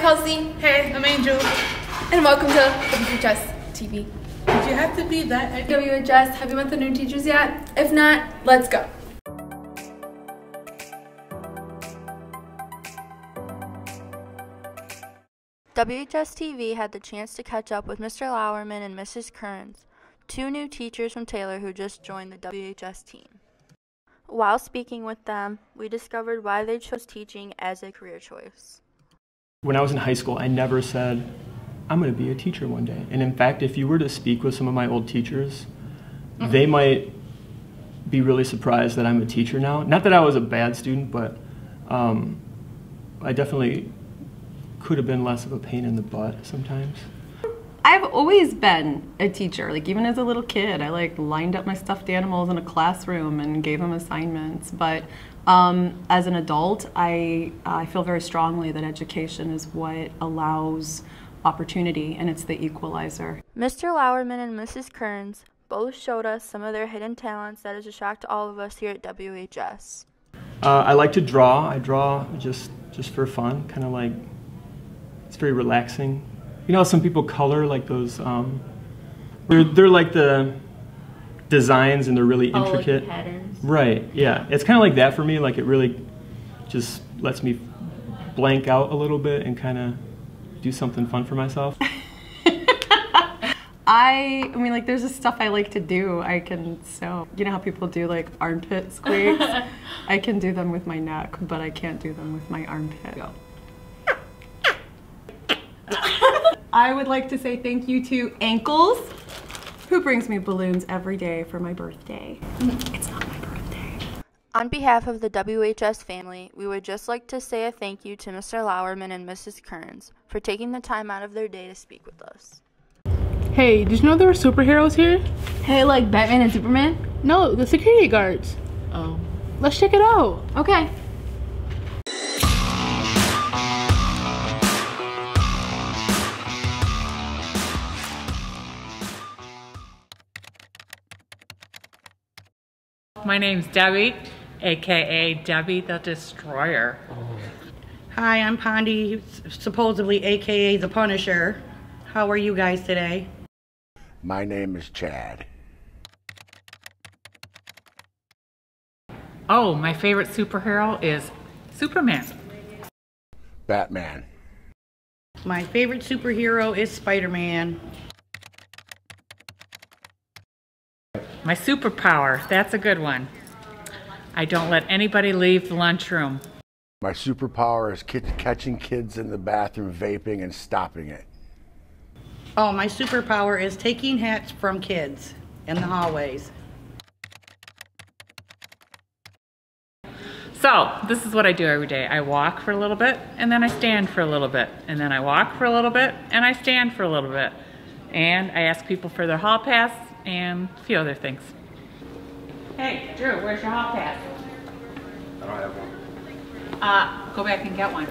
Kelsey. Hey, I'm Angel. And welcome to WHS TV. Did you have to be that? WHS, have you met the new teachers yet? If not, let's go. WHS TV had the chance to catch up with Mr. Lauerman and Mrs. Kearns, two new teachers from Taylor who just joined the WHS team. While speaking with them, we discovered why they chose teaching as a career choice. When I was in high school, I never said, I'm going to be a teacher one day. And in fact, if you were to speak with some of my old teachers, they might be really surprised that I'm a teacher now. Not that I was a bad student, but I definitely could have been less of a pain in the butt sometimes. I've always been a teacher. Like even as a little kid, I lined up my stuffed animals in a classroom and gave them assignments. But as an adult, I feel very strongly that education is what allows opportunity, and it's the equalizer. Mr. Lauerman and Mrs. Kearns both showed us some of their hidden talents that is a shock to all of us here at WHS. I like to draw. I draw just for fun, kind of like, it's very relaxing. You know, some people color like those, they're like the designs and they're really intricate. Like patterns. Right, yeah. It's kind of like that for me, like it really just lets me blank out a little bit and kind of do something fun for myself. I mean, like there's just stuff I like to do. I can sew. You know how people do like armpit squeaks? I can do them with my neck, but I can't do them with my armpit. I would like to say thank you to Ankles, who brings me balloons every day for my birthday. It's not my birthday. On behalf of the WHS family, we would just like to say a thank you to Mr. Lauerman and Mrs. Kearns for taking the time out of their day to speak with us. Hey, did you know there were superheroes here? Hey, like Batman and Superman? No, the security guards. Oh. Let's check it out. Okay. My name's Debbie, aka Debbie the Destroyer. Hi, I'm Pondy, supposedly aka the Punisher. How are you guys today? My name is Chad. Oh, my favorite superhero is Superman. Batman. My favorite superhero is Spider-Man. My superpower, that's a good one. I don't let anybody leave the lunchroom. My superpower is catching kids in the bathroom vaping and stopping it. Oh, my superpower is taking hats from kids in the hallways. So, this is what I do every day. I walk for a little bit, and then I stand for a little bit. And then I walk for a little bit, and I stand for a little bit. And I ask people for their hall pass and a few other things. Hey, Drew, where's your hall pass? I don't have one. Go back and get one.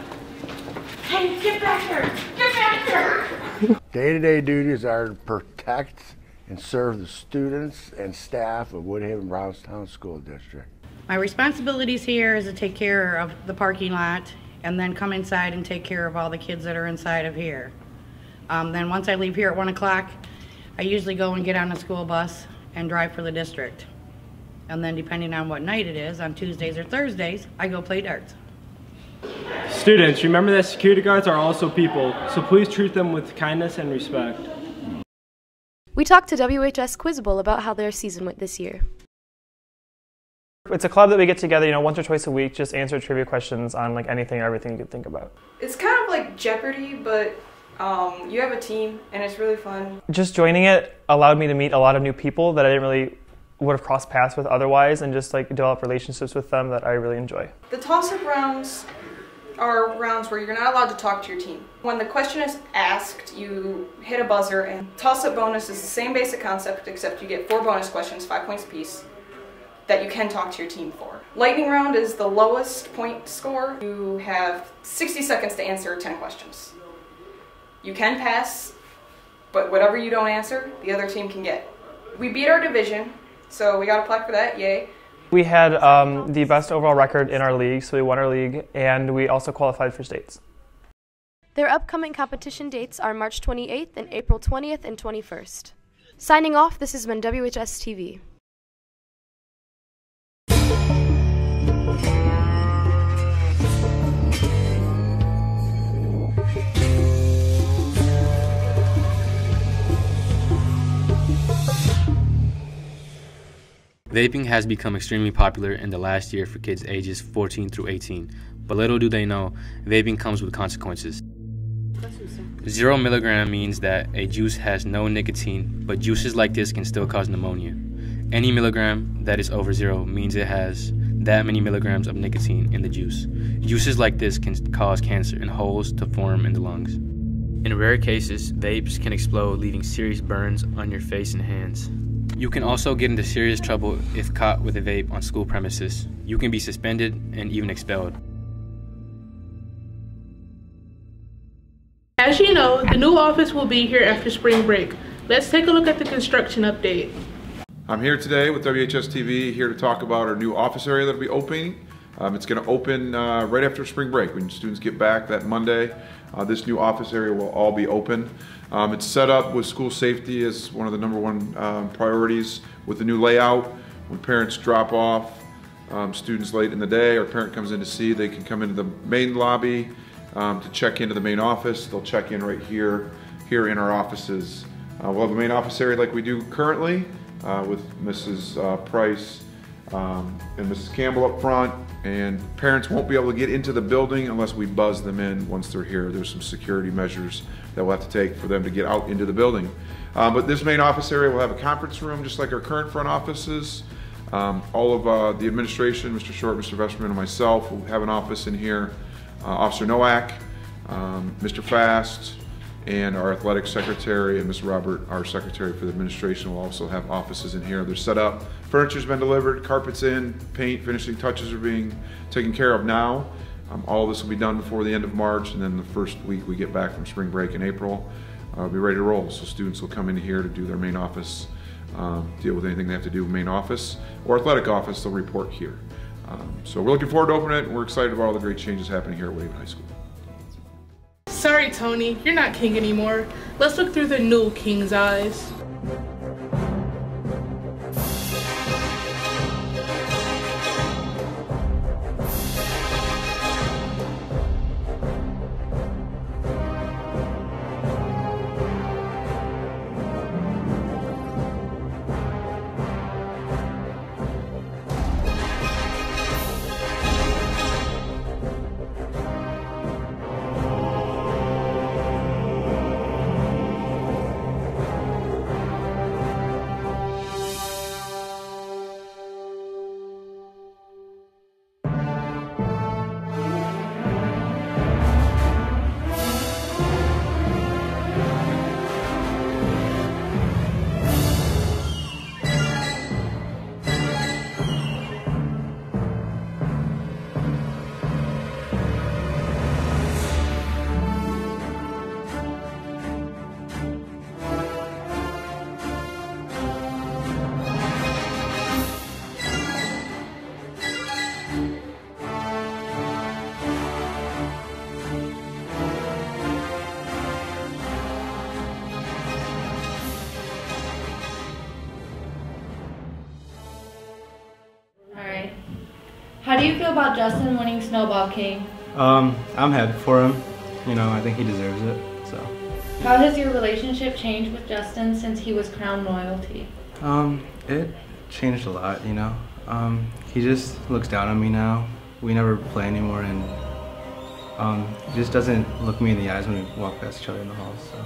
Hey, get back here! Get back here! Day-to-day duties are to protect and serve the students and staff of Woodhaven Brownstown School District. My responsibilities here is to take care of the parking lot and then come inside and take care of all the kids that are inside of here. Then once I leave here at 1 o'clock, I usually go and get on a school bus and drive for the district. And then depending on what night it is, on Tuesdays or Thursdays, I go play darts. Students, remember that security guards are also people, so please treat them with kindness and respect. We talked to WHS Quiz Bowl about how their season went this year. It's a club that we get together, once or twice a week, just answer trivia questions on anything or everything you could think about. It's kind of like Jeopardy, but you have a team and it's really fun. Just joining it allowed me to meet a lot of new people that I didn't really would have crossed paths with otherwise, and just develop relationships with them that I really enjoy. The toss-up rounds are rounds where you're not allowed to talk to your team. When the question is asked, you hit a buzzer, and toss-up bonus is the same basic concept, except you get 4 bonus questions, 5 points apiece, that you can talk to your team for. Lightning round is the lowest point score. You have 60 seconds to answer 10 questions. You can pass, but whatever you don't answer, the other team can get. We beat our division, so we got a plaque for that, yay. We had the best overall record in our league, so we won our league, and we also qualified for states. Their upcoming competition dates are March 28th and April 20th and 21st. Signing off, this has been WHS TV. Vaping has become extremely popular in the last year for kids ages 14 through 18, but little do they know, vaping comes with consequences. 0 milligram means that a juice has no nicotine, but juices like this can still cause pneumonia. Any milligram that is over 0 means it has that many milligrams of nicotine in the juice. Juices like this can cause cancer and holes to form in the lungs. In rare cases, vapes can explode, leaving serious burns on your face and hands. You can also get into serious trouble if caught with a vape on school premises. You can be suspended and even expelled. As you know, the new office will be here after spring break. Let's take a look at the construction update. I'm here today with WHS TV, here to talk about our new office area that will be opening. It's going to open right after spring break when students get back that Monday. This new office area will all be open. It's set up with school safety as one of the #1 priorities with the new layout. When parents drop off students late in the day or parent comes in to see, they can come into the main lobby to check into the main office. They'll check in right here in our offices. We'll have a main office area like we do currently with Mrs. Price and Mrs. Campbell up front, and parents won't be able to get into the building unless we buzz them in once they're here. There's some security measures that we'll have to take for them to get out into the building. But this main office area will have a conference room just like our current front offices. All of the administration, Mr. Short, Mr. Vesterman, and myself will have an office in here. Officer Nowak, Mr. Fast, and our athletic secretary and Mr. Robert, our secretary for the administration, will also have offices in here. They're set up, furniture's been delivered, carpet's in, paint, finishing touches are being taken care of now. All of this will be done before the end of March, and then the first week we get back from spring break in April, we'll be ready to roll. So students will come in here to do their main office, deal with anything they have to do with main office, or athletic office, they'll report here. So we're looking forward to opening it, and we're excited about all the great changes happening here at Woodhaven High School. Sorry, Tony, you're not king anymore. Let's look through the new king's eyes. How do you feel about Justin winning Snowball King? I'm happy for him. You know, I think he deserves it, so. How has your relationship changed with Justin since he was crowned royalty? It changed a lot, you know. He just looks down on me now. We never play anymore, and he just doesn't look me in the eyes when we walk past each other in the halls, so.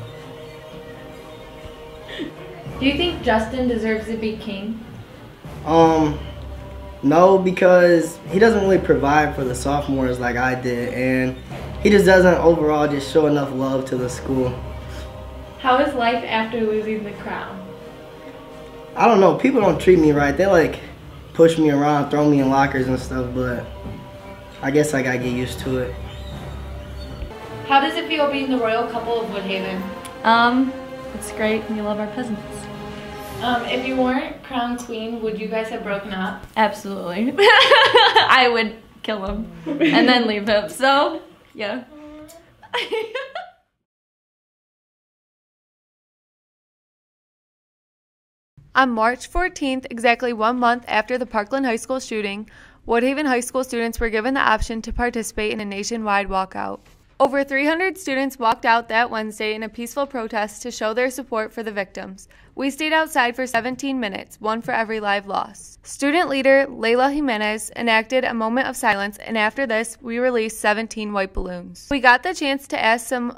Do you think Justin deserves to be king? No, because he doesn't really provide for the sophomores like I did, and he just doesn't overall just show enough love to the school. How is life after losing the crown? I don't know, people don't treat me right. They like push me around, throw me in lockers and stuff, but I guess I gotta get used to it. How does it feel being the royal couple of Woodhaven? It's great. We love our cousins. If you weren't crowned queen, would you guys have broken up? Absolutely. I would kill him and then leave him. So, yeah. On March 14th, exactly 1 month after the Parkland High School shooting, Woodhaven High School students were given the option to participate in a nationwide walkout. Over 300 students walked out that Wednesday in a peaceful protest to show their support for the victims. We stayed outside for 17 minutes, one for every life lost. Student leader Layla Jimenez enacted a moment of silence, and after this, we released 17 white balloons. We got the chance to ask some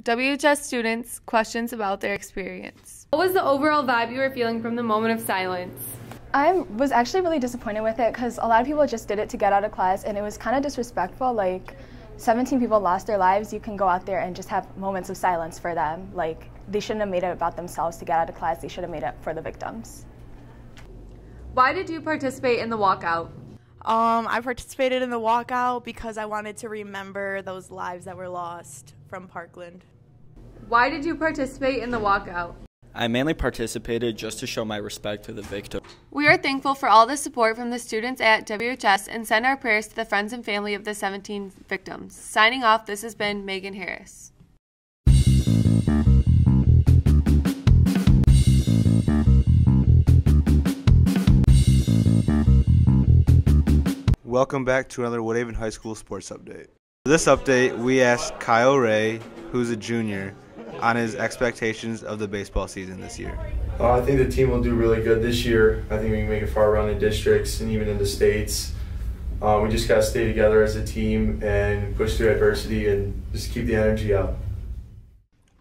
WHS students questions about their experience. What was the overall vibe you were feeling from the moment of silence? I was actually really disappointed with it because a lot of people just did it to get out of class, and it was kind of disrespectful. Like, 17 people lost their lives. You can go out there and just have moments of silence for them. Like, they shouldn't have made it about themselves to get out of class. They should have made it for the victims. Why did you participate in the walkout? I participated in the walkout because I wanted to remember those lives that were lost from Parkland. Why did you participate in the walkout? I mainly participated just to show my respect to the victim. We are thankful for all the support from the students at WHS and send our prayers to the friends and family of the 17 victims. Signing off, this has been Megan Harris. Welcome back to another Woodhaven High School sports update. For this update, we asked Kyle Ray, who's a junior, on his expectations of the baseball season this year. I think the team will do really good this year. I think we can make it far around in districts and even in the states. We just got to stay together as a team and push through adversity and just keep the energy up.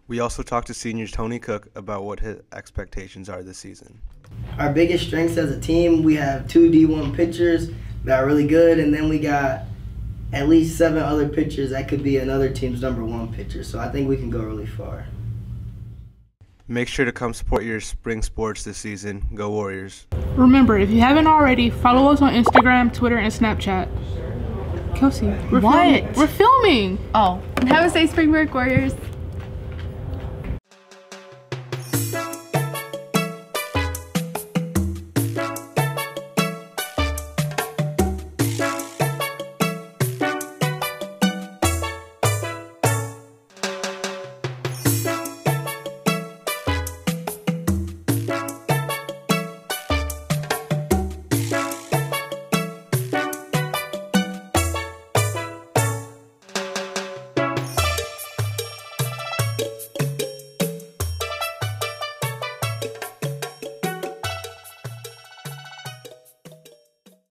We also talked to senior Tony Cook about what his expectations are this season. Our biggest strengths as a team, we have 2 D1 pitchers that are really good, and then we got at least 7 other pitchers that could be another team's #1 pitcher. So I think we can go really far. Make sure to come support your spring sports this season. Go Warriors. Remember, if you haven't already, follow us on Instagram, Twitter, and Snapchat. Kelsey, we're filming. Oh. Have a safe spring break, Warriors.